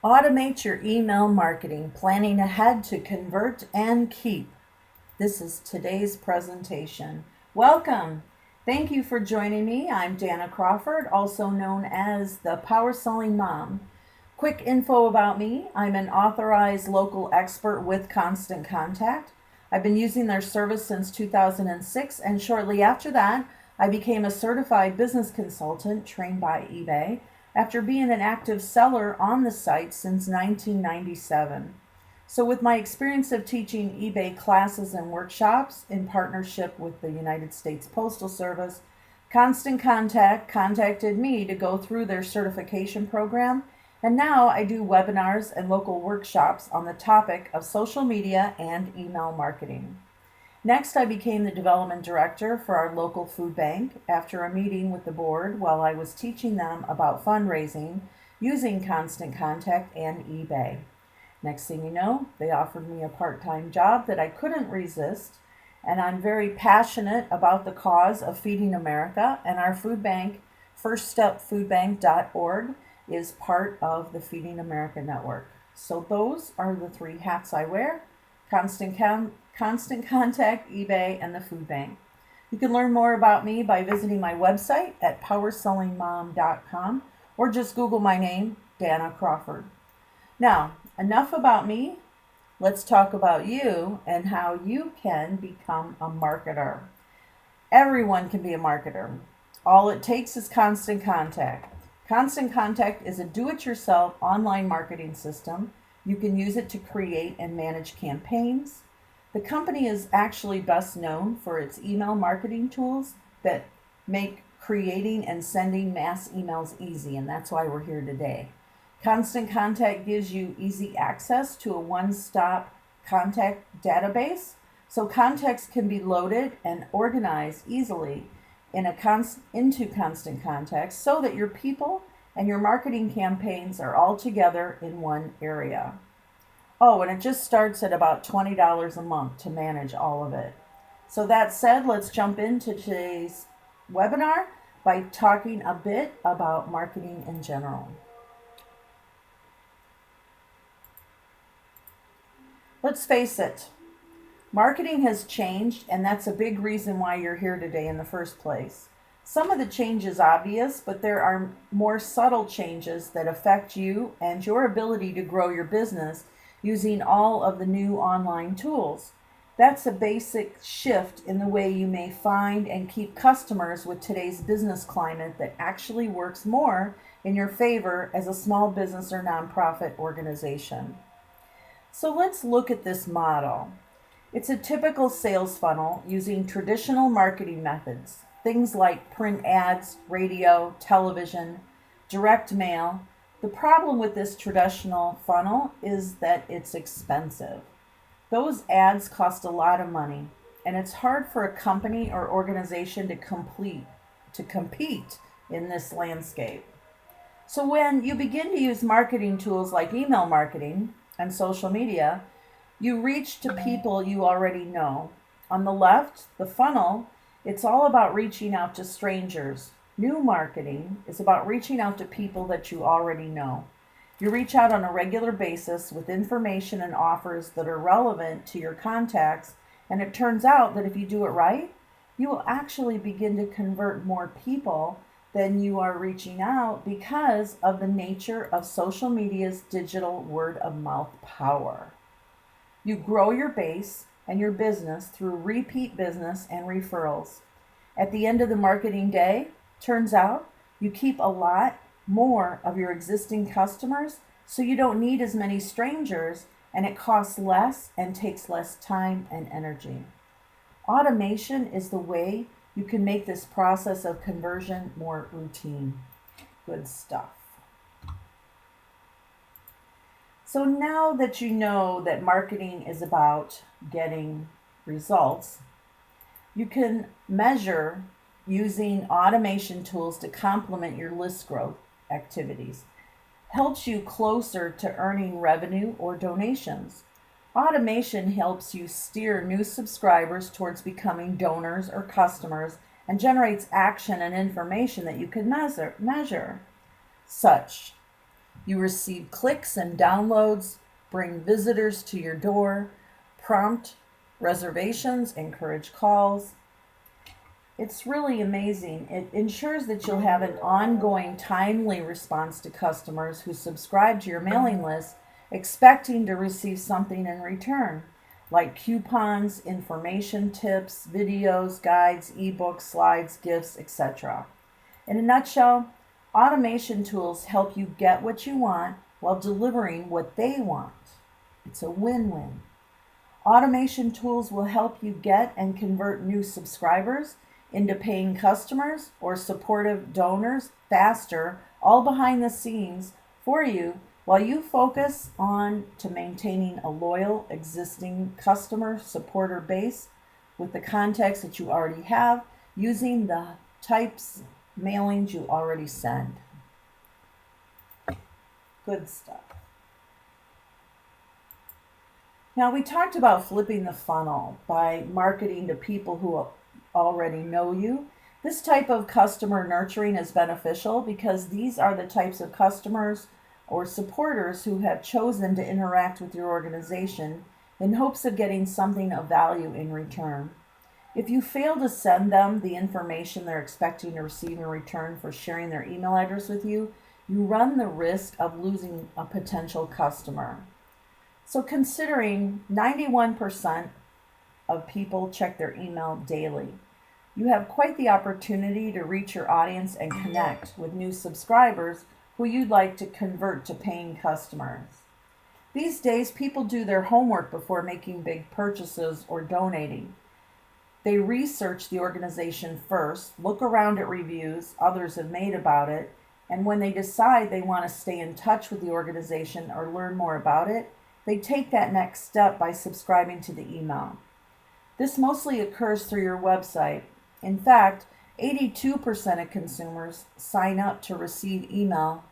Automate your email marketing, planning ahead to convert and keep. This is today's presentation. Welcome. Thank you for joining me. I'm Danna Crawford, also known as the Power Selling Mom. Quick info about me. I'm an authorized local expert with Constant Contact. I've been using their service since 2006, and shortly after that, I became a certified business consultant trained by eBay after being an active seller on the site since 1997. So with my experience of teaching eBay classes and workshops in partnership with the United States Postal Service, Constant Contact contacted me to go through their certification program, and now I do webinars and local workshops on the topic of social media and email marketing. Next, I became the development director for our local food bank after a meeting with the board while I was teaching them about fundraising using Constant Contact and eBay. Next thing you know, they offered me a part-time job that I couldn't resist, and I'm very passionate about the cause of feeding America, and our food bank, firststepfoodbank.org, is part of the Feeding America network. So those are the three hats I wear: Constant Contact, eBay, and the food bank. You can learn more about me by visiting my website at powersellingmom.com or just Google my name, Danna Crawford. Now, enough about me. Let's talk about you and how you can become a marketer. Everyone can be a marketer. All it takes is Constant Contact. Constant Contact is a do-it-yourself online marketing system. You can use it to create and manage campaigns. The company is actually best known for its email marketing tools that make creating and sending mass emails easy, and that's why we're here today. Constant Contact gives you easy access to a one-stop contact database, so contacts can be loaded and organized easily into Constant Contact so that your people and your marketing campaigns are all together in one area. Oh, and it just starts at about $20 a month to manage all of it. So that said, let's jump into today's webinar by talking a bit about marketing in general. Let's face it, marketing has changed, and that's a big reason why you're here today in the first place. Some of the change is obvious, but there are more subtle changes that affect you and your ability to grow your business using all of the new online tools. That's a basic shift in the way you may find and keep customers with today's business climate that actually works more in your favor as a small business or nonprofit organization. So let's look at this model. It's a typical sales funnel using traditional marketing methods, things like print ads, radio, television, direct mail. The problem with this traditional funnel is that it's expensive. Those ads cost a lot of money, and it's hard for a company or organization to compete in this landscape. So when you begin to use marketing tools like email marketing and social media, you reach to people you already know. On the left, the funnel, it's all about reaching out to strangers. New marketing is about reaching out to people that you already know. You reach out on a regular basis with information and offers that are relevant to your contacts, and it turns out that if you do it right, you will actually begin to convert more people than you are reaching out because of the nature of social media's digital word of mouth power. You grow your base and your business through repeat business and referrals. At the end of the marketing day, turns out you keep a lot more of your existing customers, so you don't need as many strangers, and it costs less and takes less time and energy. Automation is the way you can make this process of conversion more routine. Good stuff. So now that you know that marketing is about getting results, you can measure using automation tools to complement your list growth activities. Helps you closer to earning revenue or donations. Automation helps you steer new subscribers towards becoming donors or customers and generates action and information that you can measure. Such You receive clicks and downloads, bring visitors to your door, prompt reservations, encourage calls. It's really amazing. It ensures that you'll have an ongoing, timely response to customers who subscribe to your mailing list, expecting to receive something in return, like coupons, information tips, videos, guides, ebooks, slides, gifts, etc. In a nutshell, automation tools help you get what you want while delivering what they want. It's a win-win. Automation tools will help you get and convert new subscribers into paying customers or supportive donors faster, all behind the scenes for you, while you focus on to maintaining a loyal existing customer supporter base with the contacts that you already have using the types mailings you already send. Good stuff. Now, we talked about flipping the funnel by marketing to people who already know you. This type of customer nurturing is beneficial because these are the types of customers or supporters who have chosen to interact with your organization in hopes of getting something of value in return. If you fail to send them the information they're expecting to receive in return for sharing their email address with you, you run the risk of losing a potential customer. So considering 91% of people check their email daily, you have quite the opportunity to reach your audience and connect with new subscribers who you'd like to convert to paying customers. These days, people do their homework before making big purchases or donating. They research the organization first, look around at reviews others have made about it, and when they decide they want to stay in touch with the organization or learn more about it, they take that next step by subscribing to the email. This mostly occurs through your website. In fact, 82% of consumers sign up to receive email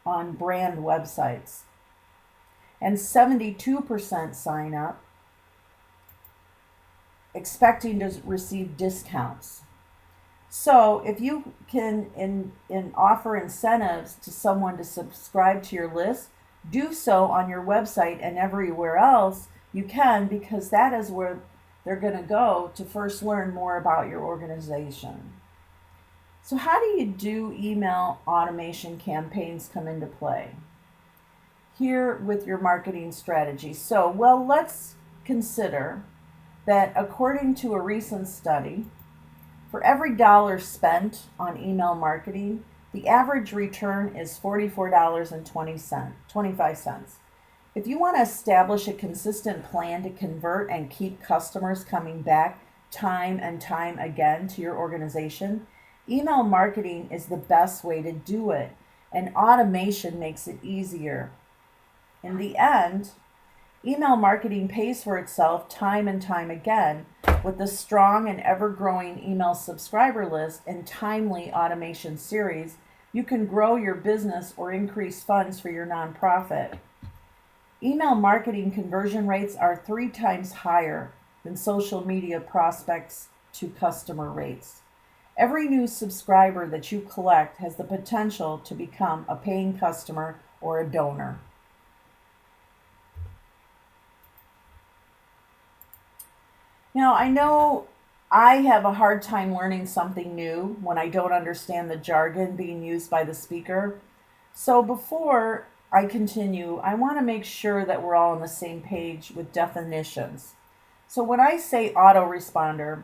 on brand websites, and 72% sign up expecting to receive discounts. So if you can offer incentives to someone to subscribe to your list, do so on your website and everywhere else you can, because that is where they're going to go to first learn more about your organization. So how do email automation campaigns come into play here with your marketing strategy? So, well, let's consider that according to a recent study, for every dollar spent on email marketing, the average return is $44.25. If you want to establish a consistent plan to convert and keep customers coming back time and time again to your organization, email marketing is the best way to do it, and automation makes it easier. In the end, email marketing pays for itself time and time again with a strong and ever-growing email subscriber list and timely automation series. You can grow your business or increase funds for your nonprofit. Email marketing conversion rates are 3 times higher than social media prospects to customer rates. Every new subscriber that you collect has the potential to become a paying customer or a donor. Now, I know I have a hard time learning something new when I don't understand the jargon being used by the speaker. So before I continue, I want to make sure that we're all on the same page with definitions. So when I say autoresponder,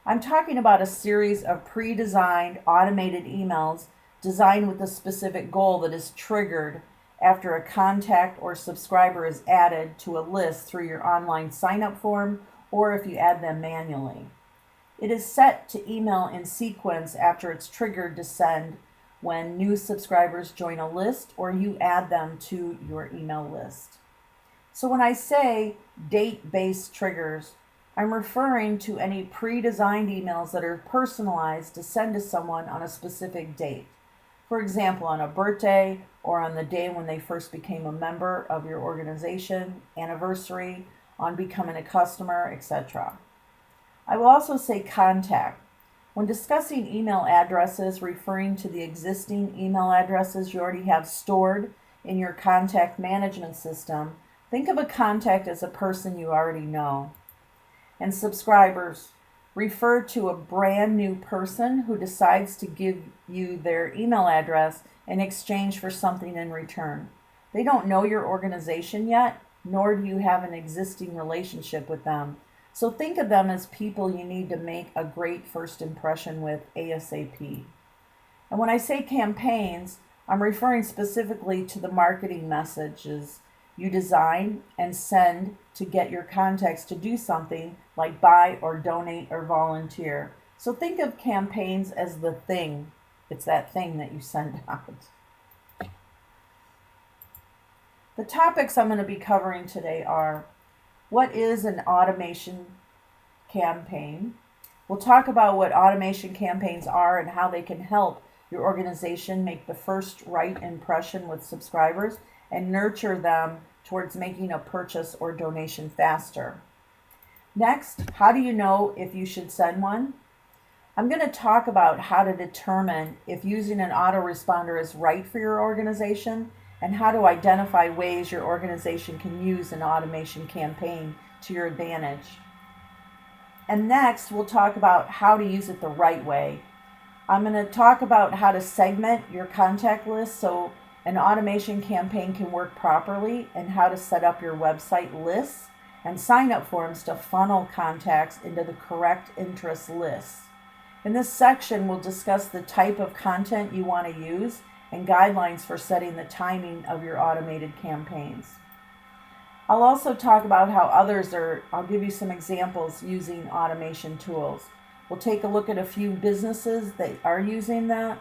I'm talking about a series of pre-designed automated emails designed with a specific goal that is triggered after a contact or subscriber is added to a list through your online sign-up form, or if you add them manually. It is set to email in sequence after it's triggered to send when new subscribers join a list or you add them to your email list. So when I say date-based triggers, I'm referring to any pre-designed emails that are personalized to send to someone on a specific date. For example, on a birthday or on the day when they first became a member of your organization, anniversary, on becoming a customer, etc. I will also say contact. When discussing email addresses, referring to the existing email addresses you already have stored in your contact management system, think of a contact as a person you already know. And subscribers, refer to a brand new person who decides to give you their email address in exchange for something in return. They don't know your organization yet, nor do you have an existing relationship with them. So think of them as people you need to make a great first impression with ASAP. And when I say campaigns, I'm referring specifically to the marketing messages you design and send to get your contacts to do something like buy or donate or volunteer. So think of campaigns as the thing. It's that thing that you send out. The topics I'm going to be covering today are: what is an automation campaign? We'll talk about what automation campaigns are and how they can help your organization make the first right impression with subscribers and nurture them towards making a purchase or donation faster. Next, how do you know if you should send one? I'm going to talk about how to determine if using an autoresponder is right for your organization and how to identify ways your organization can use an automation campaign to your advantage. And next, we'll talk about how to use it the right way. I'm going to talk about how to segment your contact list so an automation campaign can work properly, and how to set up your website lists and sign up forms to funnel contacts into the correct interest lists. In this section, we'll discuss the type of content you want to use and guidelines for setting the timing of your automated campaigns. I'll also talk about how I'll give you some examples using automation tools. We'll take a look at a few businesses that are using the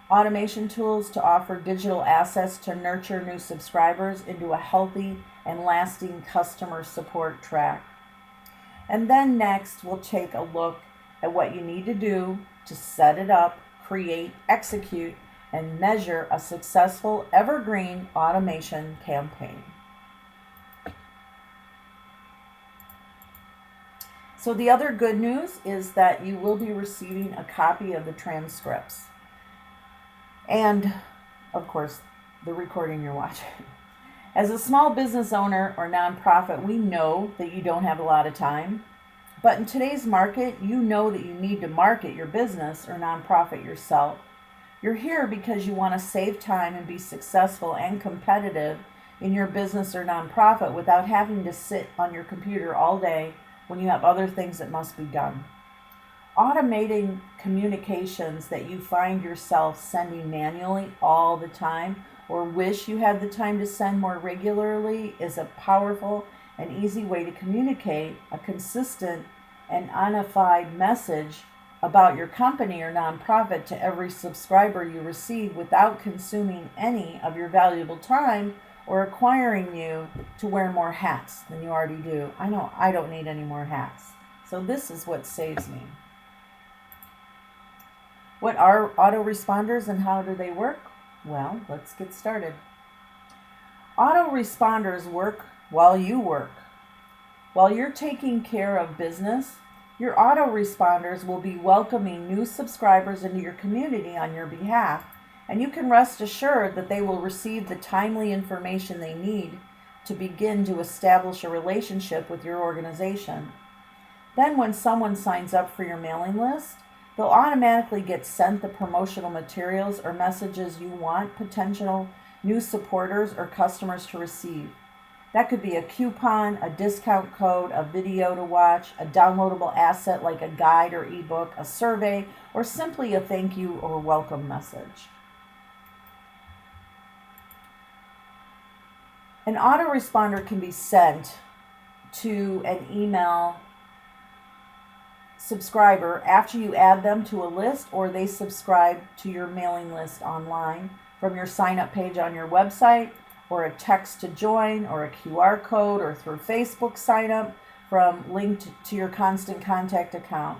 automation tools to offer digital assets to nurture new subscribers into a healthy and lasting customer support track. And then next, we'll take a look at what you need to do to set it up, create, execute, and measure a successful evergreen automation campaign. So the other good news is that you will be receiving a copy of the transcripts and, of course, the recording you're watching. As a small business owner or nonprofit, we know that you don't have a lot of time. But in today's market, you know that you need to market your business or nonprofit yourself. You're here because you want to save time and be successful and competitive in your business or nonprofit without having to sit on your computer all day when you have other things that must be done. Automating communications that you find yourself sending manually all the time or wish you had the time to send more regularly is a powerful and easy way to communicate a consistent and unified message about your company or nonprofit to every subscriber you receive without consuming any of your valuable time or requiring you to wear more hats than you already do. I know I don't need any more hats. So this is what saves me. What are autoresponders and how do they work? Well, let's get started. Autoresponders work while you work. While you're taking care of business, your autoresponders will be welcoming new subscribers into your community on your behalf, and you can rest assured that they will receive the timely information they need to begin to establish a relationship with your organization. Then when someone signs up for your mailing list, they'll automatically get sent the promotional materials or messages you want potential new supporters or customers to receive. That could be a coupon, a discount code, a video to watch, a downloadable asset like a guide or ebook, a survey, or simply a thank you or welcome message. An autoresponder can be sent to an email subscriber after you add them to a list or they subscribe to your mailing list online from your sign-up page on your website, or a text to join, or a QR code, or through Facebook sign-up from linked to your Constant Contact account.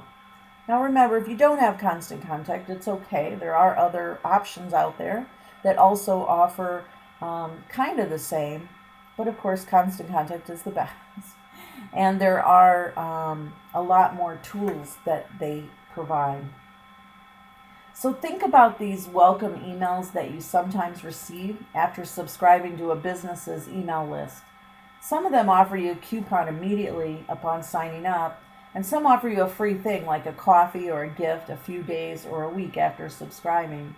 Now remember, if you don't have Constant Contact, it's okay. There are other options out there that also offer kind of the same, but of course Constant Contact is the best. And there are a lot more tools that they provide. So think about these welcome emails that you sometimes receive after subscribing to a business's email list. Some of them offer you a coupon immediately upon signing up, and some offer you a free thing like a coffee or a gift a few days or a week after subscribing.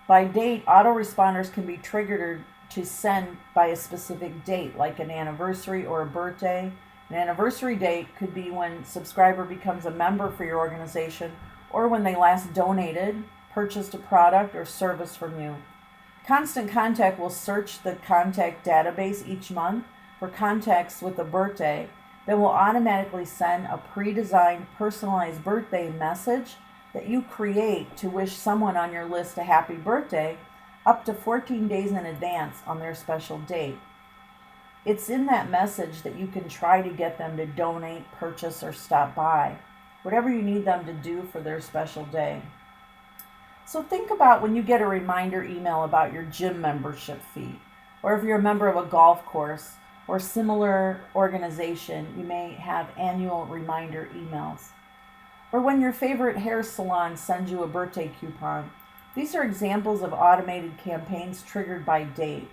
By date, autoresponders can be triggered to send by a specific date, like an anniversary or a birthday. An anniversary date could be when a subscriber becomes a member for your organization or when they last donated, purchased a product or service from you. Constant Contact will search the contact database each month for contacts with a birthday, then will automatically send a pre-designed personalized birthday message that you create to wish someone on your list a happy birthday up to 14 days in advance on their special date. It's in that message that you can try to get them to donate, purchase, or stop by, whatever you need them to do for their special day. So think about when you get a reminder email about your gym membership fee, or if you're a member of a golf course or similar organization, you may have annual reminder emails. Or when your favorite hair salon sends you a birthday coupon. These are examples of automated campaigns triggered by date.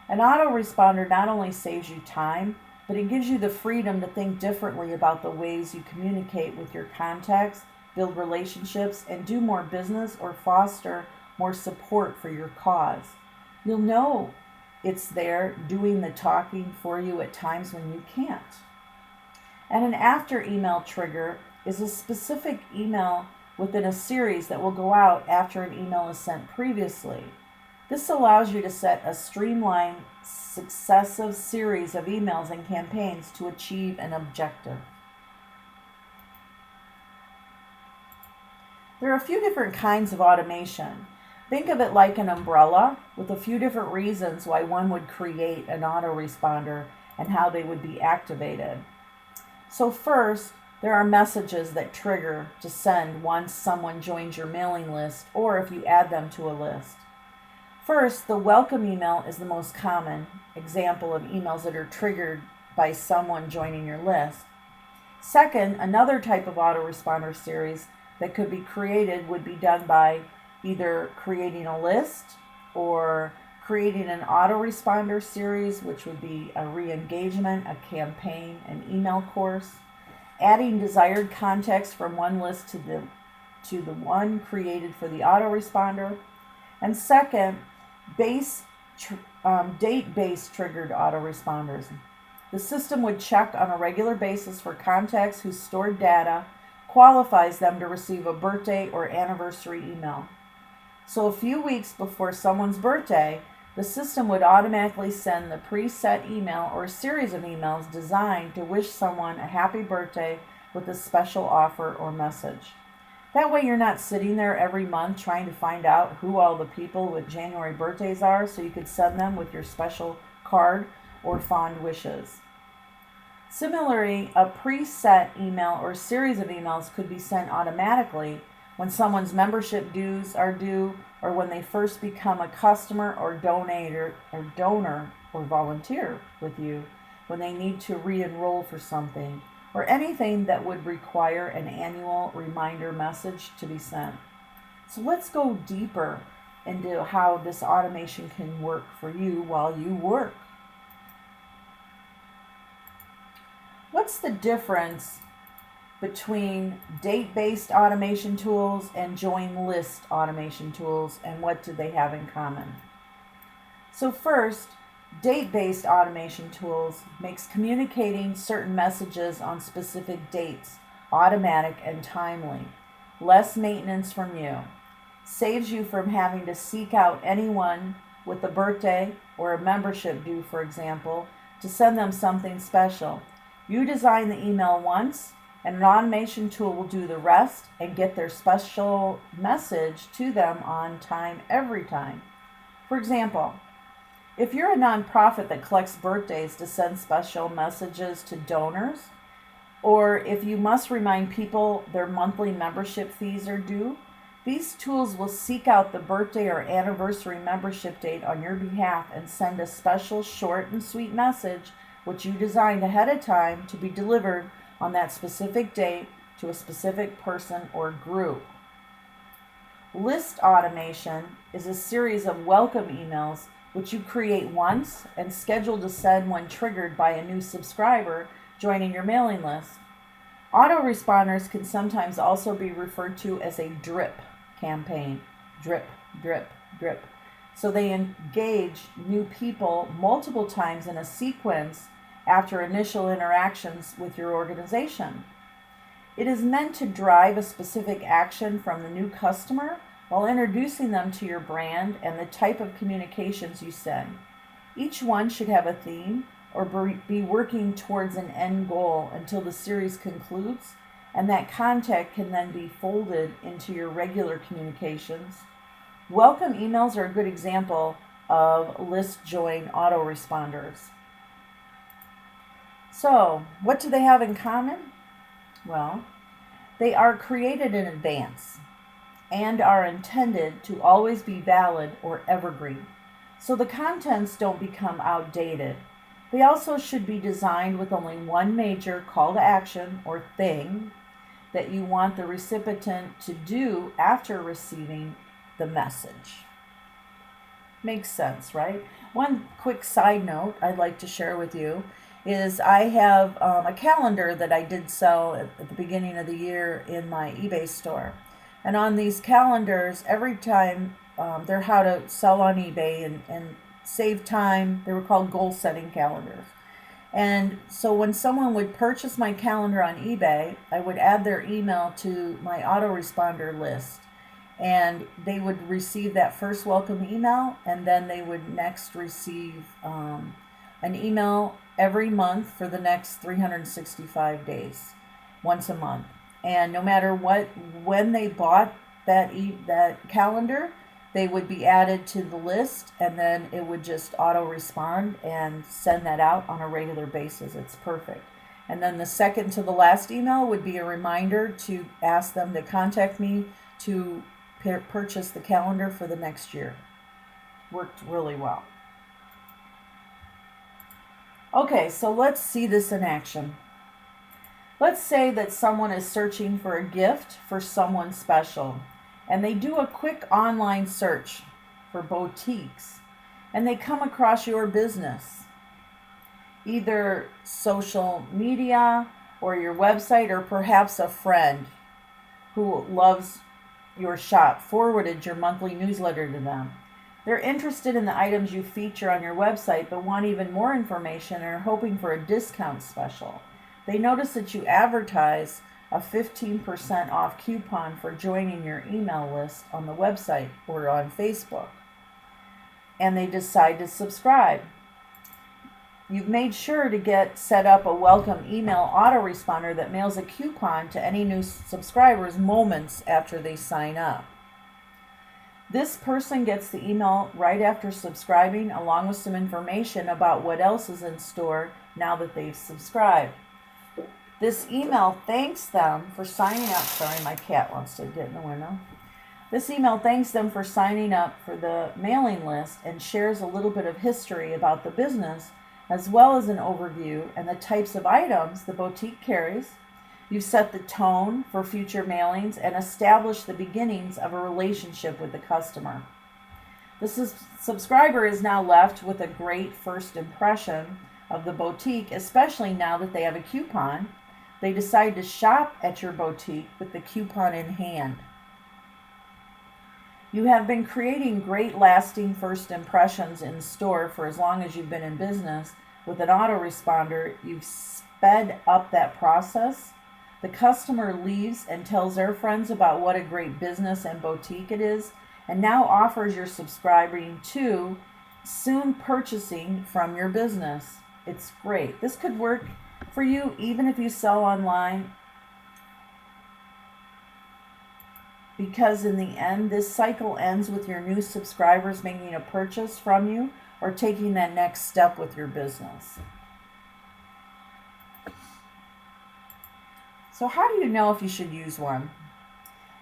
An autoresponder not only saves you time, but it gives you the freedom to think differently about the ways you communicate with your contacts, build relationships, and do more business or foster more support for your cause. You'll know it's there doing the talking for you at times when you can't. And an after email trigger is a specific email within a series that will go out after an email is sent previously. This allows you to set a streamlined, successive series of emails and campaigns to achieve an objective. There are a few different kinds of automation. Think of it like an umbrella with a few different reasons why one would create an autoresponder and how they would be activated. So first, there are messages that trigger to send once someone joins your mailing list or if you add them to a list. First, the welcome email is the most common example of emails that are triggered by someone joining your list. Second, another type of autoresponder series that could be created would be done by either creating a list or creating an autoresponder series, which would be a re-engagement, a campaign, an email course, adding desired context from one list to the one created for the autoresponder, and second, date-based triggered autoresponders. The system would check on a regular basis for contacts whose stored data qualifies them to receive a birthday or anniversary email. So a few weeks before someone's birthday, the system would automatically send the preset email or series of emails designed to wish someone a happy birthday with a special offer or message. That way you're not sitting there every month trying to find out who all the people with January birthdays are so you could send them with your special card or fond wishes. Similarly, a preset email or series of emails could be sent automatically when someone's membership dues are due or when they first become a customer or donor or volunteer with you, when they need to re-enroll for something, or anything that would require an annual reminder message to be sent. So let's go deeper into how this automation can work for you while you work. What's the difference between date-based automation tools and join list automation tools, and what do they have in common? So first, date-based automation tools makes communicating certain messages on specific dates automatic and timely. Less maintenance from you. Saves you from having to seek out anyone with a birthday or a membership due, for example, to send them something special. You design the email once, and an automation tool will do the rest and get their special message to them on time every time. For example, if you're a nonprofit that collects birthdays to send special messages to donors, or if you must remind people their monthly membership fees are due, these tools will seek out the birthday or anniversary membership date on your behalf and send a special short and sweet message which you designed ahead of time to be delivered on that specific date to a specific person or group. List automation is a series of welcome emails which you create once and schedule to send when triggered by a new subscriber joining your mailing list. Autoresponders can sometimes also be referred to as a drip campaign. Drip, drip, drip. So they engage new people multiple times in a sequence after initial interactions with your organization. It is meant to drive a specific action from the new customer while introducing them to your brand and the type of communications you send. Each one should have a theme or be working towards an end goal until the series concludes, and that content can then be folded into your regular communications. Welcome emails are a good example of list join autoresponders. So, what do they have in common? Well, they are created in advance and are intended to always be valid or evergreen, so the contents don't become outdated. They also should be designed with only one major call to action or thing that you want the recipient to do after receiving the message. Makes sense, right? One quick side note I'd like to share with you is I have a calendar that I did sell at the beginning of the year in my eBay store. And on these calendars, every time they're how to sell on eBay and save time. They were called goal setting calendars. And so when someone would purchase my calendar on eBay, I would add their email to my autoresponder list. And they would receive that first welcome email, and then they would next receive an email every month for the next 365 days, once a month. And no matter when they bought that calendar, they would be added to the list, and then it would just auto respond and send that out on a regular basis. It's perfect. And then the second to the last email would be a reminder to ask them to contact me to purchase the calendar for the next year. Worked really well. Okay, so let's see this in action. Let's say that someone is searching for a gift for someone special, and they do a quick online search for boutiques, and they come across your business, either social media or your website, or perhaps a friend who loves your shop forwarded your monthly newsletter to them. They're interested in the items you feature on your website, but want even more information and are hoping for a discount special. They notice that you advertise a 15% off coupon for joining your email list on the website or on Facebook, and they decide to subscribe. You've made sure to get set up a welcome email autoresponder that mails a coupon to any new subscribers moments after they sign up. This person gets the email right after subscribing, along with some information about what else is in store now that they've subscribed. This email thanks them for signing up. Sorry, my cat wants to get in the window. This email thanks them for signing up for the mailing list and shares a little bit of history about the business, as well as an overview and the types of items the boutique carries. You've set the tone for future mailings and established the beginnings of a relationship with the customer. The subscriber is now left with a great first impression of the boutique, especially now that they have a coupon. They decide to shop at your boutique with the coupon in hand. You have been creating great lasting first impressions in store for as long as you've been in business. With an autoresponder, you've sped up that process. The customer leaves and tells their friends about what a great business and boutique it is, and now offers your subscribing to soon purchasing from your business. It's great. This could work for you even if you sell online, because in the end, this cycle ends with your new subscribers making a purchase from you or taking that next step with your business. So how do you know if you should use one?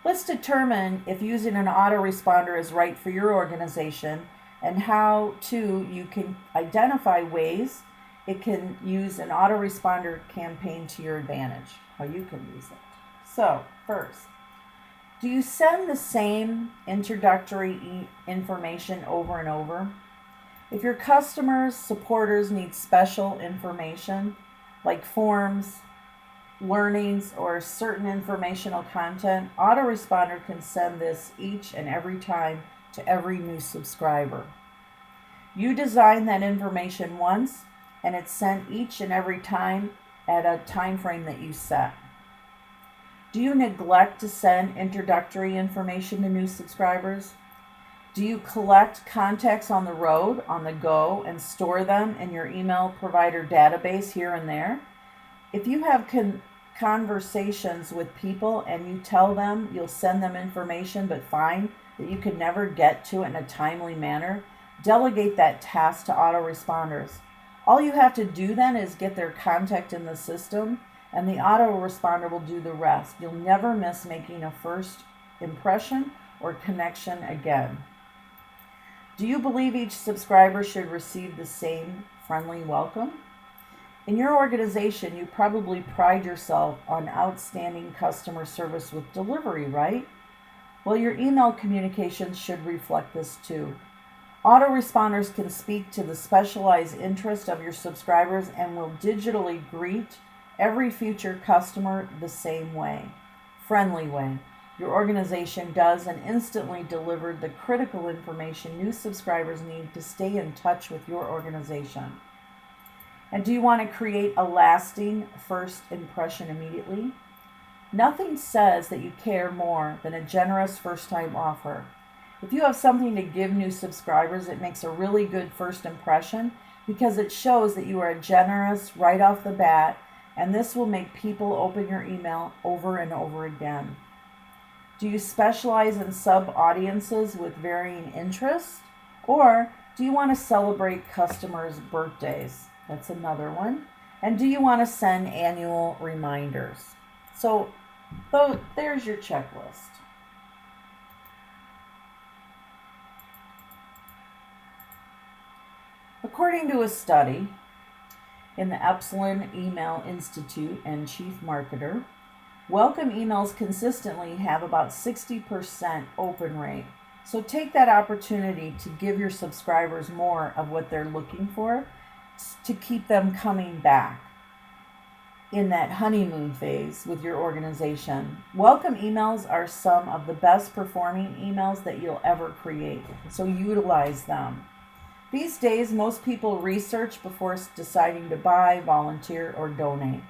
Let's determine if using an autoresponder is right for your organization, and how you can identify ways it can use an autoresponder campaign to your advantage, how you can use it. So first, Do you send the same introductory information over and over? If your customers, supporters need special information, like forms, learnings, or certain informational content, autoresponder can send this each and every time to every new subscriber. You design that information once, and it's sent each and every time at a time frame that you set. Do you neglect to send introductory information to new subscribers? Do you collect contacts on the road, on the go, and store them in your email provider database here and there? If you have conversations with people and you tell them you'll send them information but find that you can never get to it in a timely manner, delegate that task to autoresponders. All you have to do then is get their contact in the system, and the autoresponder will do the rest. You'll never miss making a first impression or connection again. Do you believe each subscriber should receive the same friendly welcome? In your organization, you probably pride yourself on outstanding customer service with delivery, right? Well, your email communications should reflect this too. Autoresponders can speak to the specialized interest of your subscribers and will digitally greet every future customer the same way, friendly way. Your organization does and instantly deliver the critical information new subscribers need to stay in touch with your organization. And do you want to create a lasting first impression immediately? Nothing says that you care more than a generous first-time offer. If you have something to give new subscribers, it makes a really good first impression because it shows that you are generous right off the bat, and this will make people open your email over and over again. Do you specialize in sub-audiences with varying interests? Or do you want to celebrate customers' birthdays? That's another one. And do you want to send annual reminders? So there's your checklist. According to a study in the Epsilon Email Institute and Chief Marketer, welcome emails consistently have about 60% open rate. So take that opportunity to give your subscribers more of what they're looking for to keep them coming back in that honeymoon phase with your organization. Welcome emails are some of the best performing emails that you'll ever create, so utilize them. These days, most people research before deciding to buy, volunteer, or donate.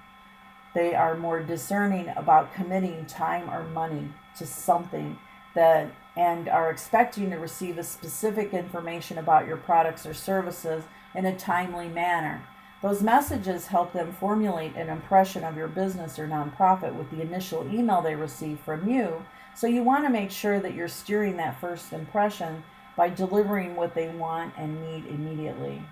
They are more discerning about committing time or money to something and are expecting to receive a specific information about your products or services in a timely manner. Those messages help them formulate an impression of your business or nonprofit with the initial email they receive from you, so you want to make sure that you're steering that first impression by delivering what they want and need immediately.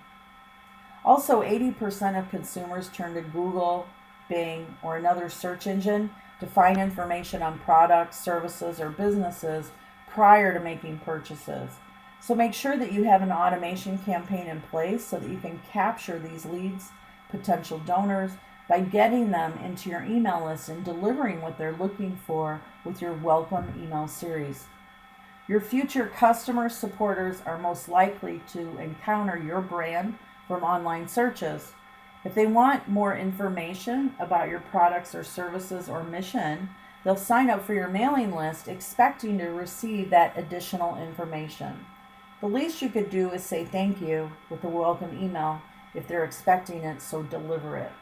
Also, 80% of consumers turn to Google, Bing, or another search engine to find information on products, services, or businesses prior to making purchases. So make sure that you have an automation campaign in place so that you can capture these leads, potential donors, by getting them into your email list and delivering what they're looking for with your welcome email series. Your future customer supporters are most likely to encounter your brand from online searches. If they want more information about your products or services or mission, they'll sign up for your mailing list expecting to receive that additional information. The least you could do is say thank you with a welcome email if they're expecting it, so deliver it.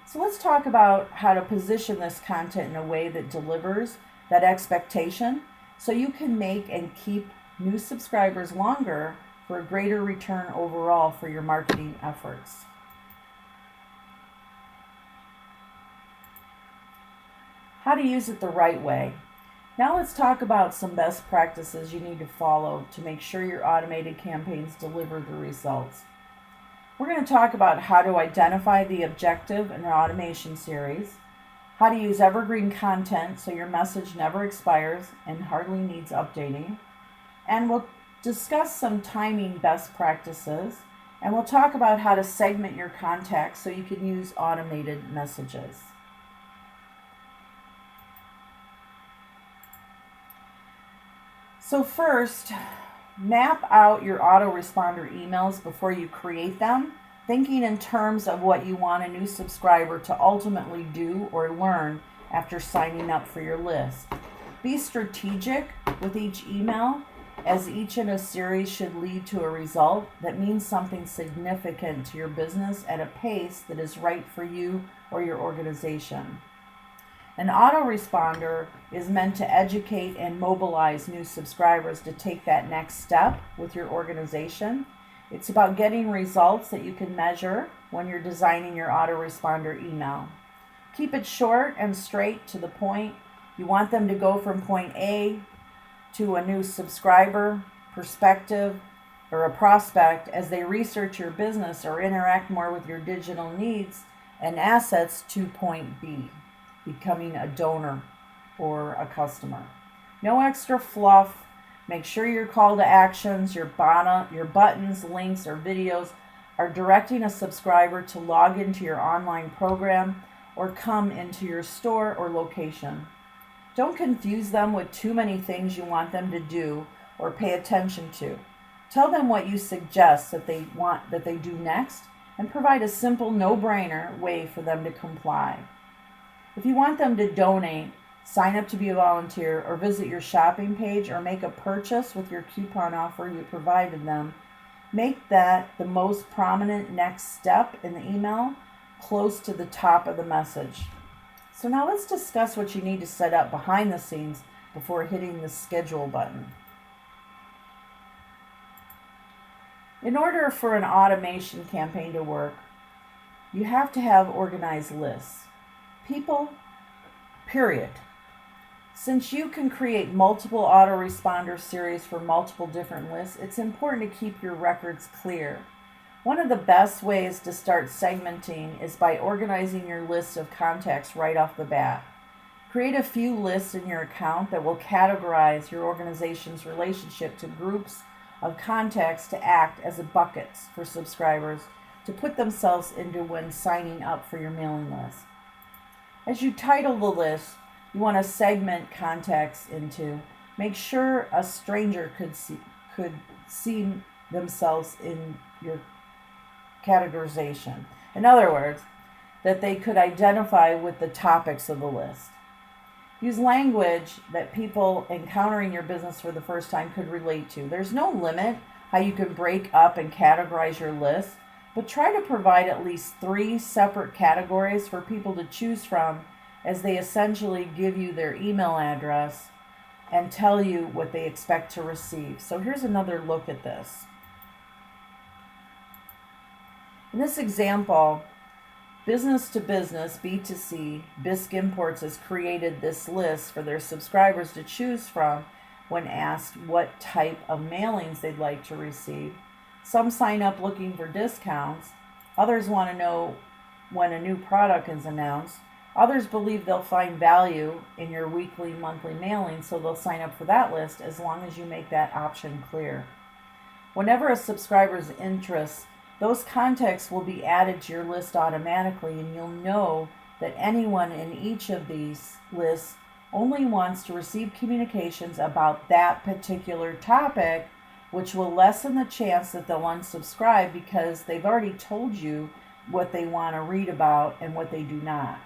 So let's talk about how to position this content in a way that delivers that expectation so you can make and keep new subscribers longer for a greater return overall for your marketing efforts. How to use it the right way. Now let's talk about some best practices you need to follow to make sure your automated campaigns deliver the results. We're going to talk about how to identify the objective in an automation series, how to use evergreen content so your message never expires and hardly needs updating, and we'll discuss some timing best practices, and we'll talk about how to segment your contacts so you can use automated messages. So first, map out your autoresponder emails before you create them, thinking in terms of what you want a new subscriber to ultimately do or learn after signing up for your list. Be strategic with each email, as each in a series should lead to a result that means something significant to your business at a pace that is right for you or your organization. An autoresponder is meant to educate and mobilize new subscribers to take that next step with your organization. It's about getting results that you can measure when you're designing your autoresponder email. Keep it short and straight to the point. You want them to go from point A to a new subscriber, perspective, or a prospect as they research your business or interact more with your digital needs and assets to point B, becoming a donor or a customer. No extra fluff. Make sure your call to actions, your buttons, links, or videos are directing a subscriber to log into your online program or come into your store or location. Don't confuse them with too many things you want them to do or pay attention to. Tell them what you suggest that they want that they do next and provide a simple no-brainer way for them to comply. If you want them to donate, sign up to be a volunteer, or visit your shopping page, or make a purchase with your coupon offer you provided them, make that the most prominent next step in the email, close to the top of the message. So now let's discuss what you need to set up behind the scenes before hitting the schedule button. In order for an automation campaign to work, you have to have organized lists. People, period. Since you can create multiple autoresponder series for multiple different lists, it's important to keep your records clear. One of the best ways to start segmenting is by organizing your list of contacts right off the bat. Create a few lists in your account that will categorize your organization's relationship to groups of contacts to act as buckets for subscribers to put themselves into when signing up for your mailing list. As you title the list, you want to segment contacts into. Make sure a stranger could see themselves in your categorization. In other words, that they could identify with the topics of the list. Use language that people encountering your business for the first time could relate to. There's no limit how you can break up and categorize your list, but try to provide at least 3 separate categories for people to choose from as they essentially give you their email address and tell you what they expect to receive. So here's another look at this. In this example, business to business, B2C, Bisque Imports has created this list for their subscribers to choose from when asked what type of mailings they'd like to receive. Some sign up looking for discounts. Others want to know when a new product is announced. Others believe they'll find value in your weekly, monthly mailing, so they'll sign up for that list as long as you make that option clear. Whenever a subscriber's interests, those contacts will be added to your list automatically, and you'll know that anyone in each of these lists only wants to receive communications about that particular topic, which will lessen the chance that they'll unsubscribe because they've already told you what they want to read about and what they do not.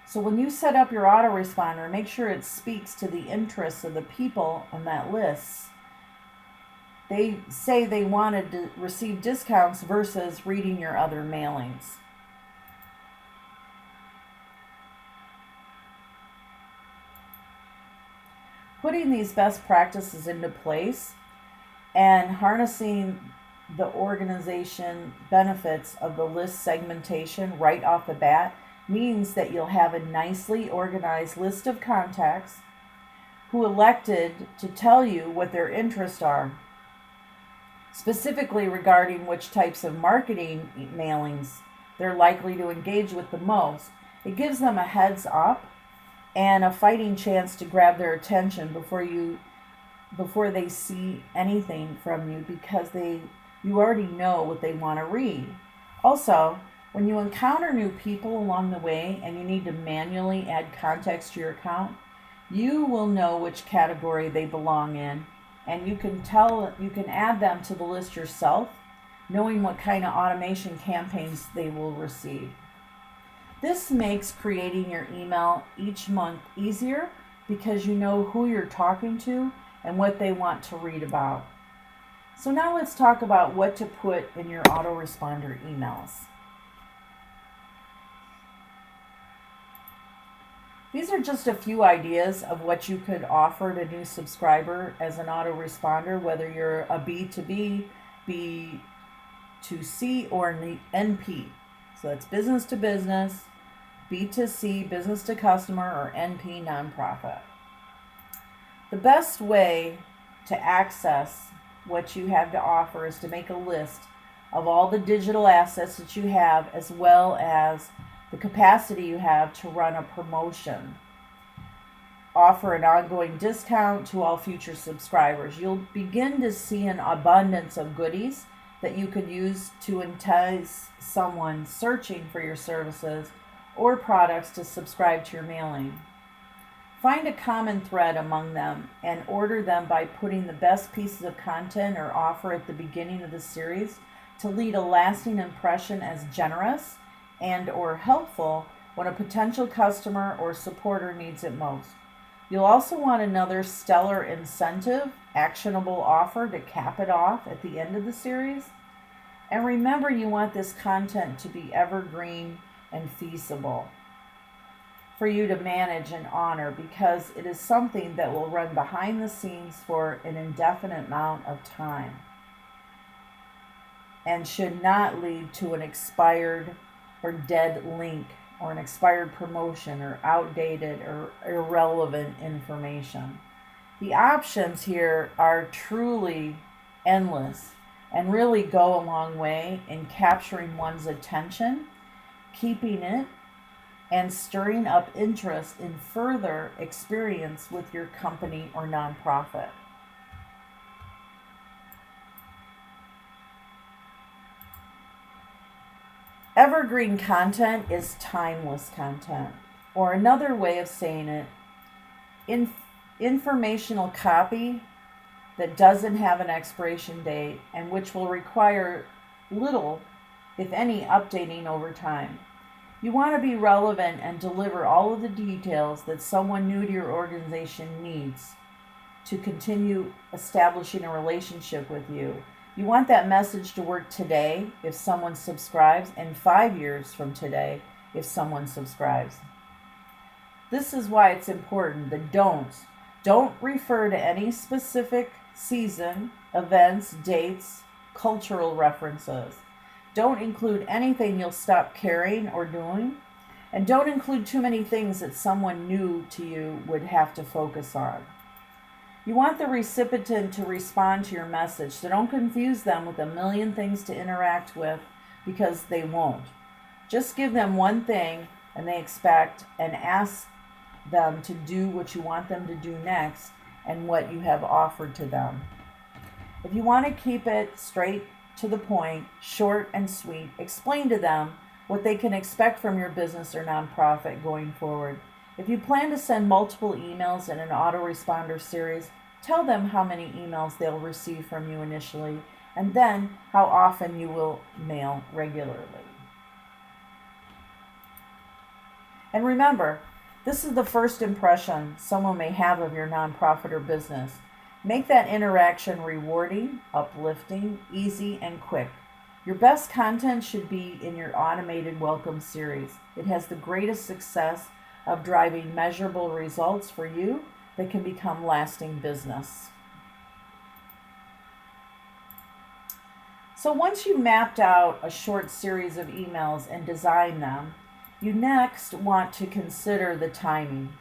So when you set up your autoresponder, make sure it speaks to the interests of the people on that list. They say they wanted to receive discounts versus reading your other mailings. Putting these best practices into place and harnessing the organization benefits of the list segmentation right off the bat means that you'll have a nicely organized list of contacts who elected to tell you what their interests are, specifically regarding which types of marketing mailings they're likely to engage with the most. It gives them a heads up and a fighting chance to grab their attention before they see anything from you, because you already know what they want to read. Also, when you encounter new people along the way and you need to manually add contacts to your account, you will know which category they belong in and you can add them to the list yourself, knowing what kind of automation campaigns they will receive. This makes creating your email each month easier because you know who you're talking to and what they want to read about. So now let's talk about what to put in your autoresponder emails. These are just a few ideas of what you could offer to new subscriber as an autoresponder, whether you're a B2B, B2C, or an NP. So that's business to business, B2C, business to customer, or NP, nonprofit. The best way to access what you have to offer is to make a list of all the digital assets that you have, as well as the capacity you have to run a promotion. Offer an ongoing discount to all future subscribers. You'll begin to see an abundance of goodies that you could use to entice someone searching for your services or products to subscribe to your mailing. Find a common thread among them and order them by putting the best pieces of content or offer at the beginning of the series to leave a lasting impression as generous and or helpful when a potential customer or supporter needs it most. You'll also want another stellar incentive, actionable offer to cap it off at the end of the series. And remember, you want this content to be evergreen and feasible for you to manage and honor, because it is something that will run behind the scenes for an indefinite amount of time and should not lead to an expired or dead link or an expired promotion or outdated or irrelevant information. The options here are truly endless and really go a long way in capturing one's attention, keeping it, and stirring up interest in further experience with your company or nonprofit. Evergreen content is timeless content, or another way of saying it, informational copy that doesn't have an expiration date and which will require little, if any, updating over time. You want to be relevant and deliver all of the details that someone new to your organization needs to continue establishing a relationship with you. You want that message to work today if someone subscribes, and 5 years from today if someone subscribes. This is why it's important. The don'ts. Don't refer to any specific season, events, dates, cultural references. Don't include anything you'll stop caring or doing. And don't include too many things that someone new to you would have to focus on. You want the recipient to respond to your message, so don't confuse them with a million things to interact with, because they won't. Just give them one thing and they expect, and ask them to do what you want them to do next and what you have offered to them. If you want to keep it straight to the point, short and sweet, explain to them what they can expect from your business or nonprofit going forward. If you plan to send multiple emails in an autoresponder series, tell them how many emails they'll receive from you initially, and then how often you will mail regularly. And remember, this is the first impression someone may have of your nonprofit or business. Make that interaction rewarding, uplifting, easy, and quick. Your best content should be in your automated welcome series. It has the greatest success of driving measurable results for you that can become lasting business. So once you mapped out a short series of emails and designed them, you next want to consider the timing.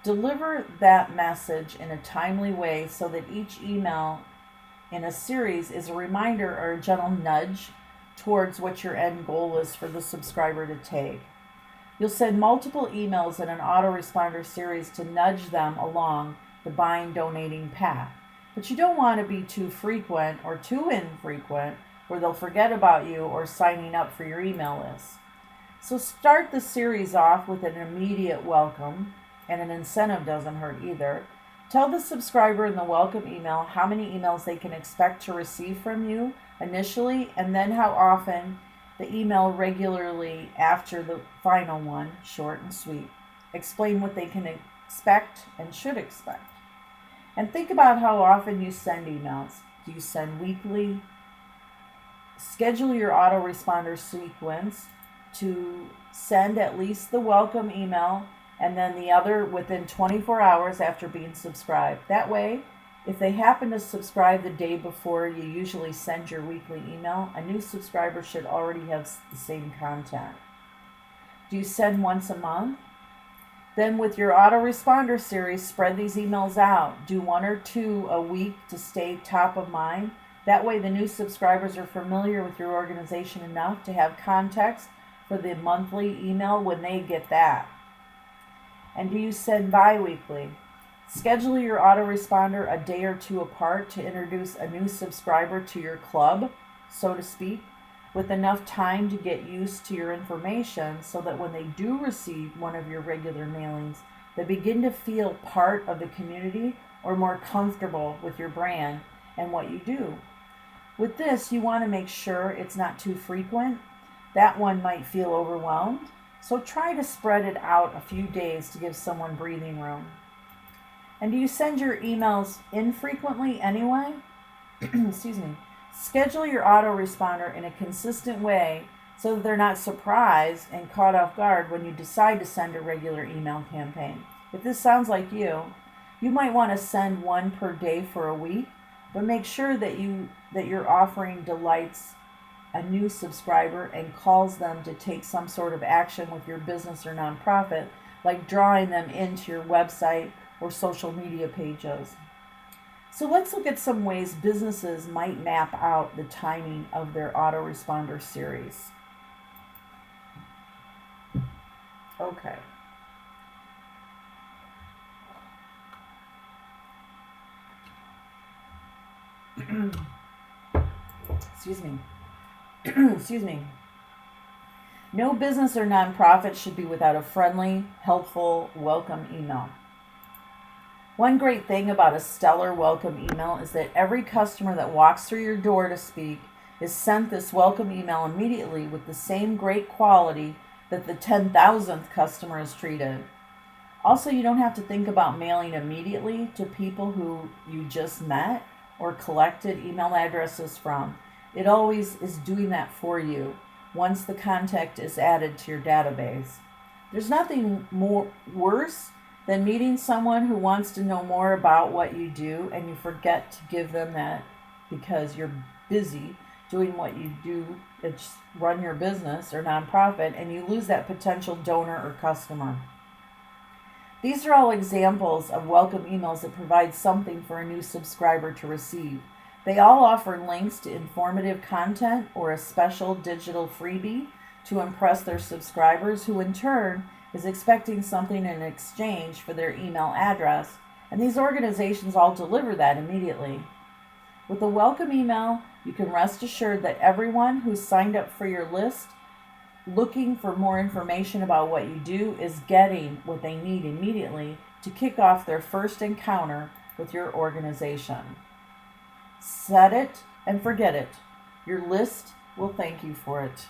Deliver that message in a timely way so that each email in a series is a reminder or a gentle nudge towards what your end goal is for the subscriber to take. You'll send multiple emails in an autoresponder series to nudge them along the buying, donating path. But you don't want to be too frequent or too infrequent where they'll forget about you or signing up for your email list. So start the series off with an immediate welcome, and an incentive doesn't hurt either. Tell the subscriber in the welcome email how many emails they can expect to receive from you initially, and then how often the email regularly after the final one, short and sweet. Explain what they can expect and should expect. And think about how often you send emails. Do you send weekly? Schedule your autoresponder sequence to send at least the welcome email and then the other within 24 hours after being subscribed. That way, if they happen to subscribe the day before you usually send your weekly email, a new subscriber should already have the same content. Do you send once a month? Then with your autoresponder series, spread these emails out. Do 1 or 2 a week to stay top of mind. That way the new subscribers are familiar with your organization enough to have context for the monthly email when they get that. And do you send bi-weekly? Schedule your autoresponder a day or 2 apart to introduce a new subscriber to your club, so to speak, with enough time to get used to your information so that when they do receive one of your regular mailings, they begin to feel part of the community or more comfortable with your brand and what you do. With this, you want to make sure it's not too frequent. That one might feel overwhelmed, so try to spread it out a few days to give someone breathing room. And do you send your emails infrequently anyway? Excuse me. Schedule your autoresponder in a consistent way so that they're not surprised and caught off guard when you decide to send a regular email campaign. If this sounds like you might want to send 1 per day for a week, but make sure that your offering delights a new subscriber and calls them to take some sort of action with your business or nonprofit, like drawing them into your website or social media pages. So let's look at some ways businesses might map out the timing of their autoresponder series. Okay. Excuse me. Excuse me. No business or nonprofit should be without a friendly, helpful, welcome email. One great thing about a stellar welcome email is that every customer that walks through your door to speak is sent this welcome email immediately with the same great quality that the 10,000th customer is treated. Also, you don't have to think about mailing immediately to people who you just met or collected email addresses from. It always is doing that for you once the contact is added to your database. There's nothing worse than meeting someone who wants to know more about what you do and you forget to give them that because you're busy doing what you do, it's run your business or nonprofit, and you lose that potential donor or customer. These are all examples of welcome emails that provide something for a new subscriber to receive. They all offer links to informative content or a special digital freebie to impress their subscribers, who in turn is expecting something in exchange for their email address, and these organizations all deliver that immediately. With a welcome email, you can rest assured that everyone who's signed up for your list looking for more information about what you do is getting what they need immediately to kick off their first encounter with your organization. Set it and forget it. Your list will thank you for it.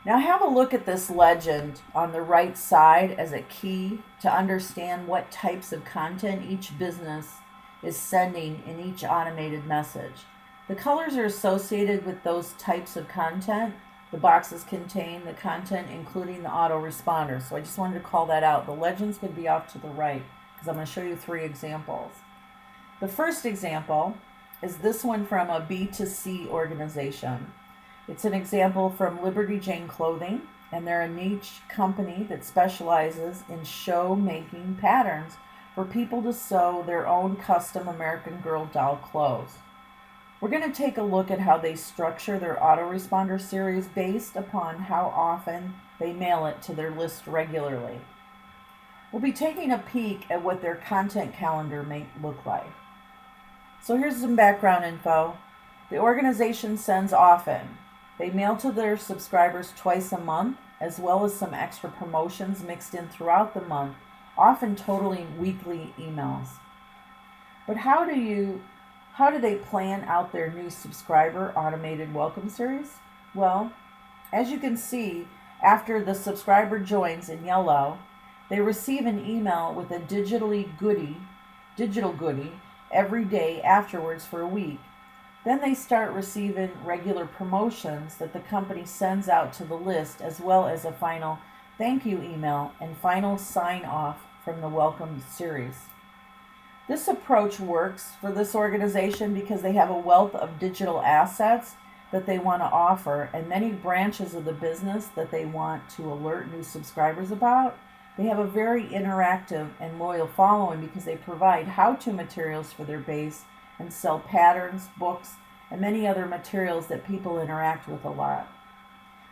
Now have a look at this legend on the right side as a key to understand what types of content each business is sending in each automated message. The colors are associated with those types of content. The boxes contain the content including the autoresponder. So I just wanted to call that out. The legends could be off to the right because I'm going to show you 3 examples. The first example is this one from a B2C organization. It's an example from Liberty Jane Clothing, and they're a niche company that specializes in show-making patterns for people to sew their own custom American Girl doll clothes. We're going to take a look at how they structure their autoresponder series based upon how often they mail it to their list regularly. We'll be taking a peek at what their content calendar may look like. So here's some background info. The organization sends often. They mail to their subscribers twice a month as well as some extra promotions mixed in throughout the month, often totaling weekly emails. But how do they plan out their new subscriber automated welcome series? Well, as you can see, after the subscriber joins in yellow, they receive an email with a digital goodie every day afterwards for a week. Then they start receiving regular promotions that the company sends out to the list, as well as a final thank you email and final sign off from the welcome series. This approach works for this organization because they have a wealth of digital assets that they want to offer and many branches of the business that they want to alert new subscribers about. They have a very interactive and loyal following because they provide how-to materials for their base and sell patterns, books, and many other materials that people interact with a lot.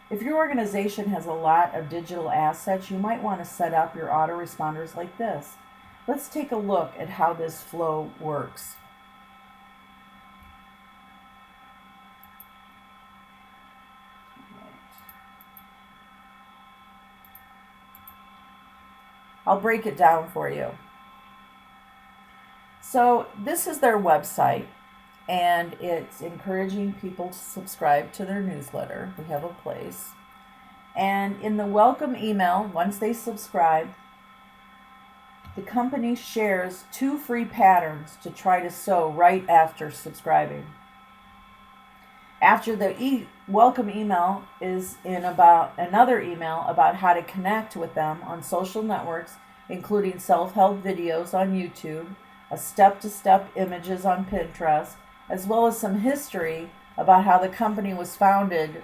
If your organization has a lot of digital assets, you might want to set up your autoresponders like this. Let's take a look at how this flow works. I'll break it down for you. So this is their website, and it's encouraging people to subscribe to their newsletter. We have a place. And in the welcome email, once they subscribe, the company shares 2 free patterns to try to sew right after subscribing. After the welcome email is in about another email about how to connect with them on social networks, including self-help videos on YouTube, a step-to-step images on Pinterest, as well as some history about how the company was founded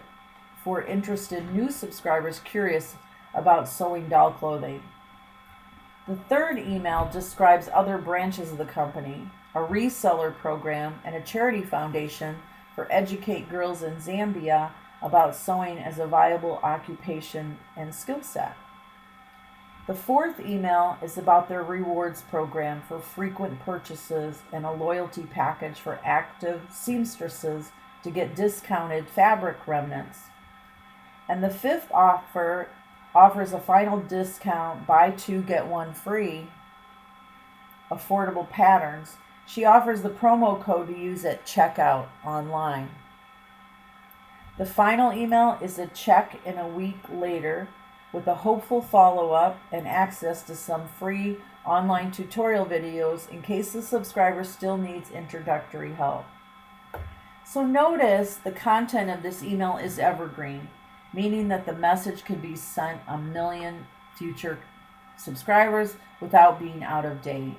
for interested new subscribers curious about sewing doll clothing. The third email describes other branches of the company, a reseller program, and a charity foundation for educate girls in Zambia about sewing as a viable occupation and skill set. The fourth email is about their rewards program for frequent purchases and a loyalty package for active seamstresses to get discounted fabric remnants. And the fifth offer offers a final discount, buy 2 get 1 free, affordable patterns. She offers the promo code to use at checkout online. The final email is a check in a week later with a hopeful follow-up and access to some free online tutorial videos in case the subscriber still needs introductory help. So notice the content of this email is evergreen, meaning that the message could be sent a million future subscribers without being out of date.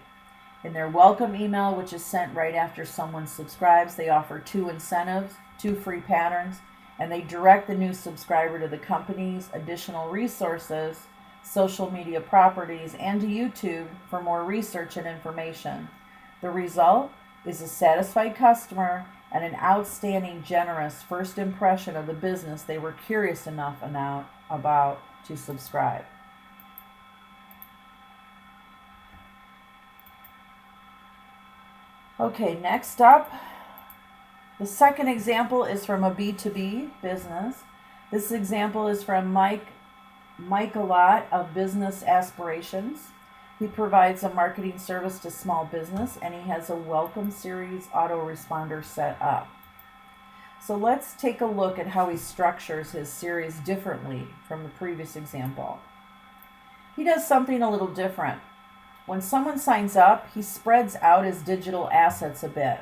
In their welcome email, which is sent right after someone subscribes, they offer 2 incentives, 2 free patterns, and they direct the new subscriber to the company's additional resources, social media properties, and to YouTube for more research and information. The result is a satisfied customer and an outstanding, generous first impression of the business they were curious enough about to subscribe. Okay, next up, the second example is from a B2B business. This example is from Mike Alott of Business Aspirations. He provides a marketing service to small business, and he has a welcome series autoresponder set up. So let's take a look at how he structures his series differently from the previous example. He does something a little different. When someone signs up, he spreads out his digital assets a bit.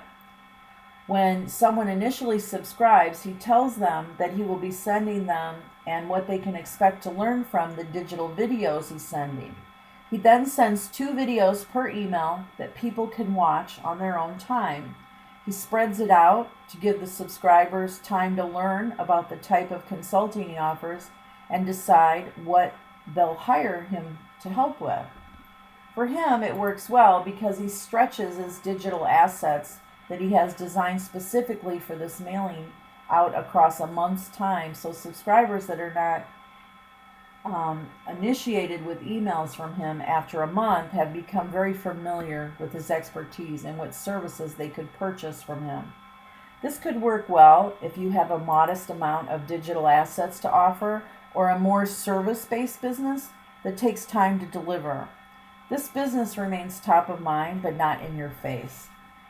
When someone initially subscribes, he tells them that he will be sending them and what they can expect to learn from the digital videos he's sending. He then sends 2 videos per email that people can watch on their own time. He spreads it out to give the subscribers time to learn about the type of consulting he offers and decide what they'll hire him to help with. For him, it works well because he stretches his digital assets that he has designed specifically for this mailing out across a month's time, so subscribers that are not initiated with emails from him after a month have become very familiar with his expertise and what services they could purchase from him. This could work well if you have a modest amount of digital assets to offer, or a more service-based business that takes time to deliver. This business remains top of mind, but not in your face.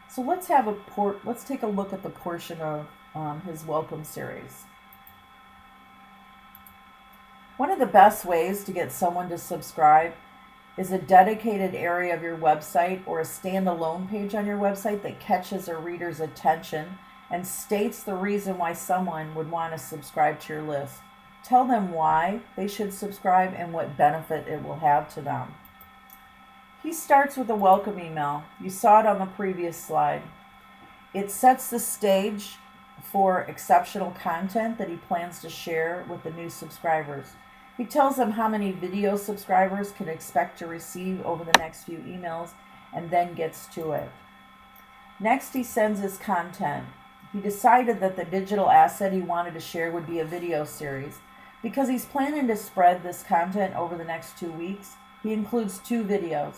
So let's take a look at the portion of his welcome series. One of the best ways to get someone to subscribe is a dedicated area of your website or a standalone page on your website that catches a reader's attention and states the reason why someone would want to subscribe to your list. Tell them why they should subscribe and what benefit it will have to them. He starts with a welcome email. You saw it on the previous slide. It sets the stage for exceptional content that he plans to share with the new subscribers. He tells them how many video subscribers can expect to receive over the next few emails and then gets to it. Next, he sends his content. He decided that the digital asset he wanted to share would be a video series. Because he's planning to spread this content over the next 2 weeks, he includes 2 videos.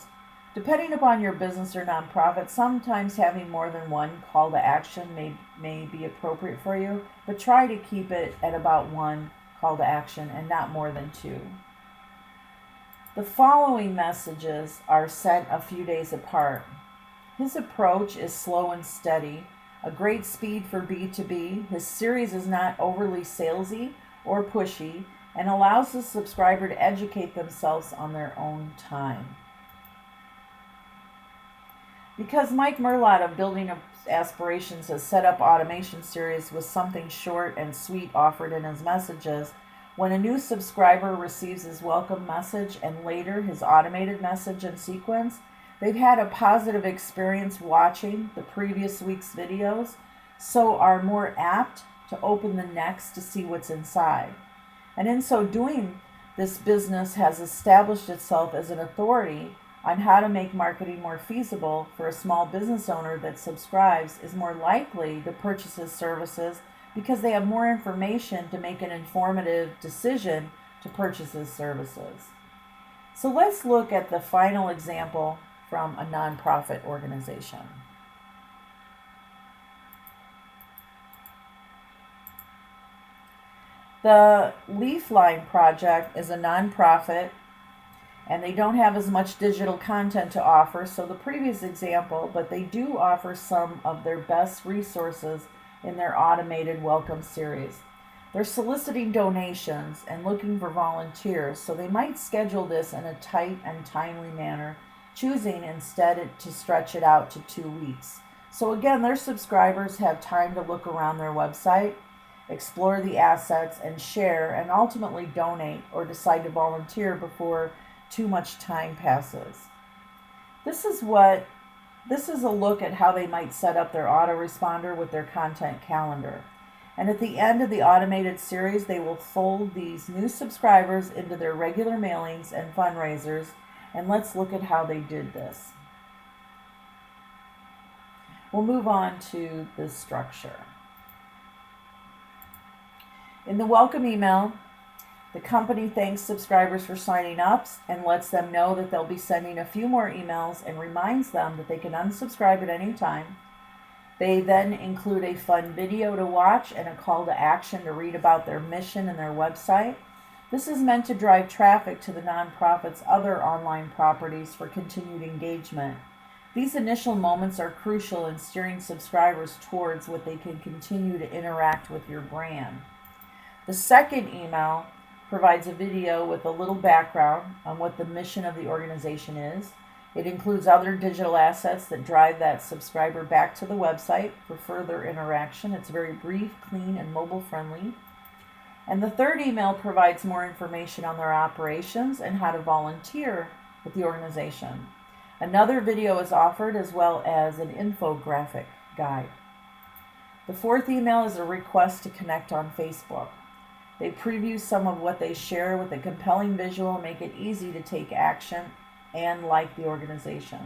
Depending upon your business or nonprofit, sometimes having more than one call to action may be appropriate for you, but try to keep it at about 1 call to action and not more than 2. The following messages are sent a few days apart. His approach is slow and steady, a great speed for B2B. His series is not overly salesy or pushy and allows the subscriber to educate themselves on their own time. Because Mike Merlot of Building Aspirations has set up automation series with something short and sweet offered in his messages, when a new subscriber receives his welcome message and later his automated message and sequence, they've had a positive experience watching the previous week's videos, so are more apt to open the next to see what's inside. And in so doing, this business has established itself as an authority on how to make marketing more feasible for a small business owner that subscribes is more likely to purchase his services because they have more information to make an informative decision to purchase his services. So let's look at the final example from a nonprofit organization. The Leafline Project is a nonprofit and they don't have as much digital content to offer, so the previous example, but they do offer some of their best resources in their automated welcome series. They're soliciting donations and looking for volunteers, so they might schedule this in a tight and timely manner, choosing instead to stretch it out to 2 weeks. So again, their subscribers have time to look around their website, explore the assets, and share, and ultimately donate or decide to volunteer before too much time passes. This is a look at how they might set up their autoresponder with their content calendar. And at the end of the automated series, they will fold these new subscribers into their regular mailings and fundraisers. And let's look at how they did this. We'll move on to the structure. In the welcome email, the company thanks subscribers for signing up and lets them know that they'll be sending a few more emails and reminds them that they can unsubscribe at any time. They then include a fun video to watch and a call to action to read about their mission and their website. This is meant to drive traffic to the nonprofit's other online properties for continued engagement. These initial moments are crucial in steering subscribers towards what they can continue to interact with your brand. The second email provides a video with a little background on what the mission of the organization is. It includes other digital assets that drive that subscriber back to the website for further interaction. It's very brief, clean, and mobile friendly. And the third email provides more information on their operations and how to volunteer with the organization. Another video is offered as well as an infographic guide. The fourth email is a request to connect on Facebook. They preview some of what they share with a compelling visual, make it easy to take action and like the organization.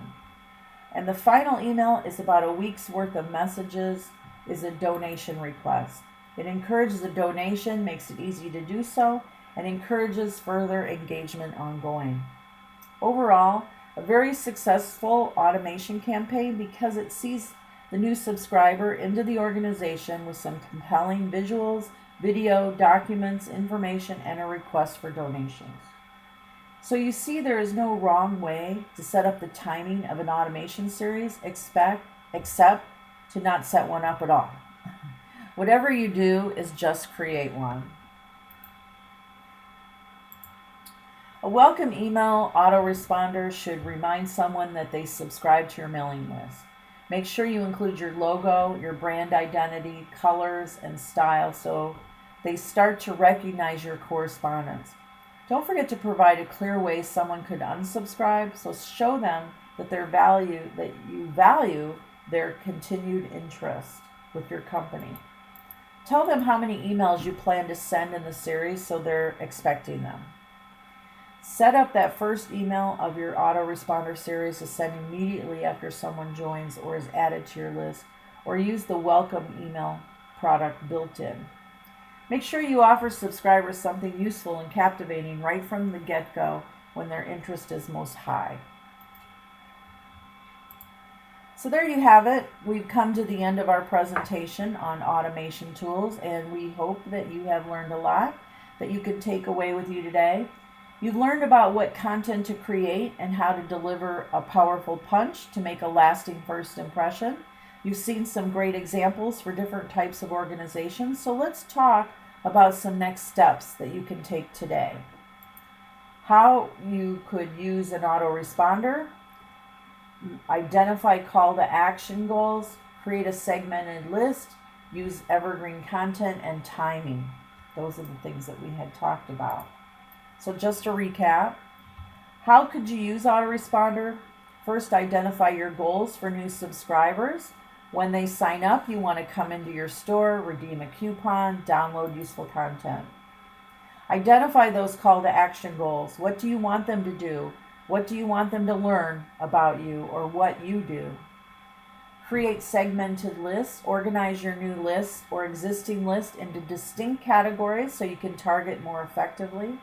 And the final email is about a week's worth of messages, is a donation request. It encourages a donation, makes it easy to do so, and encourages further engagement ongoing. Overall, a very successful automation campaign because it sees the new subscriber into the organization with some compelling visuals, video, documents, information, and a request for donations. So you see, there is no wrong way to set up the timing of an automation series, except to not set one up at all. Whatever you do is just create one. A welcome email autoresponder should remind someone that they subscribe to your mailing list. Make sure you include your logo, your brand identity, colors, and style so they start to recognize your correspondence. Don't forget to provide a clear way someone could unsubscribe, so show them that you value their continued interest with your company. Tell them how many emails you plan to send in the series so they're expecting them. Set up that first email of your autoresponder series to send immediately after someone joins or is added to your list, or use the welcome email product built in. Make sure you offer subscribers something useful and captivating right from the get-go when their interest is most high. So there you have it. We've come to the end of our presentation on automation tools, and we hope that you have learned a lot that you can take away with you today. You've learned about what content to create and how to deliver a powerful punch to make a lasting first impression. You've seen some great examples for different types of organizations, so let's talk about some next steps that you can take today. How you could use an autoresponder, identify call to action goals, create a segmented list, use evergreen content, and timing. Those are the things that we had talked about. So just to recap, how could you use autoresponder? First, identify your goals for new subscribers. When they sign up, you want to come into your store, redeem a coupon, download useful content. Identify those call to action goals. What do you want them to do? What do you want them to learn about you or what you do? Create segmented lists. Organize your new list or existing list into distinct categories so you can target more effectively.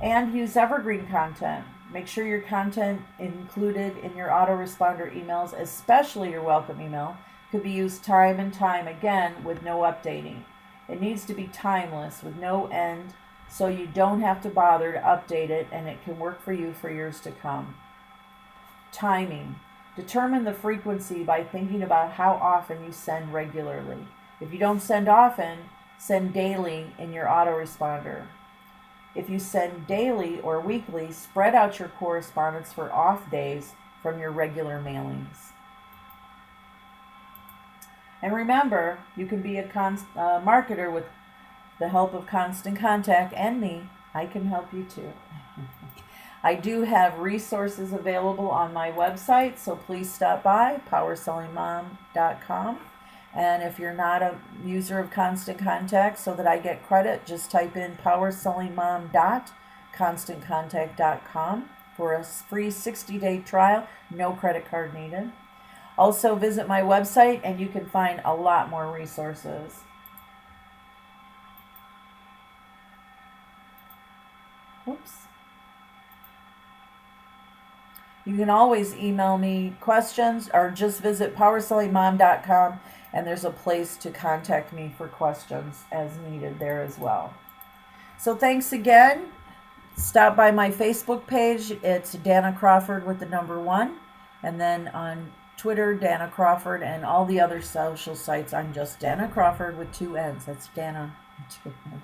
And use evergreen content. Make sure your content included in your autoresponder emails, especially your welcome email, could be used time and time again with no updating. It needs to be timeless with no end so you don't have to bother to update it, and it can work for you for years to come. Timing. Determine the frequency by thinking about how often you send regularly. If you don't send often, send daily in your autoresponder. If you send daily or weekly, spread out your correspondence for off days from your regular mailings. And remember, you can be a marketer with the help of Constant Contact and me. I can help you too. I do have resources available on my website, so please stop by, powersellingmom.com. And if you're not a user of Constant Contact, so that I get credit, just type in powersellingmom.constantcontact.com for a free 60-day trial, no credit card needed. Also visit my website and you can find a lot more resources. Oops. You can always email me questions or just visit powersellingmom.com, and there's a place to contact me for questions as needed there as well. So thanks again. Stop by my Facebook page. It's Danna Crawford with the number 1. And then on Twitter, Danna Crawford, and all the other social sites, I'm just Danna Crawford with 2 N's. That's Danna with 2 N's.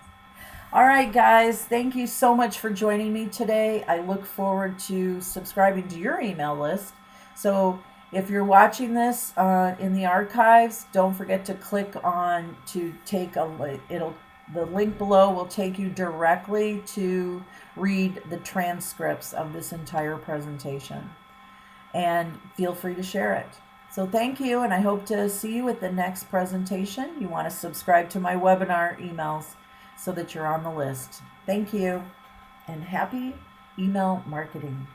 All right, guys, thank you so much for joining me today. I look forward to subscribing to your email list. So if you're watching this in the archives, don't forget to click on to take the link below will take you directly to read the transcripts of this entire presentation. And feel free to share it. So thank you, and I hope to see you at the next presentation. You want to subscribe to my webinar emails so that you're on the list. Thank you, and happy email marketing.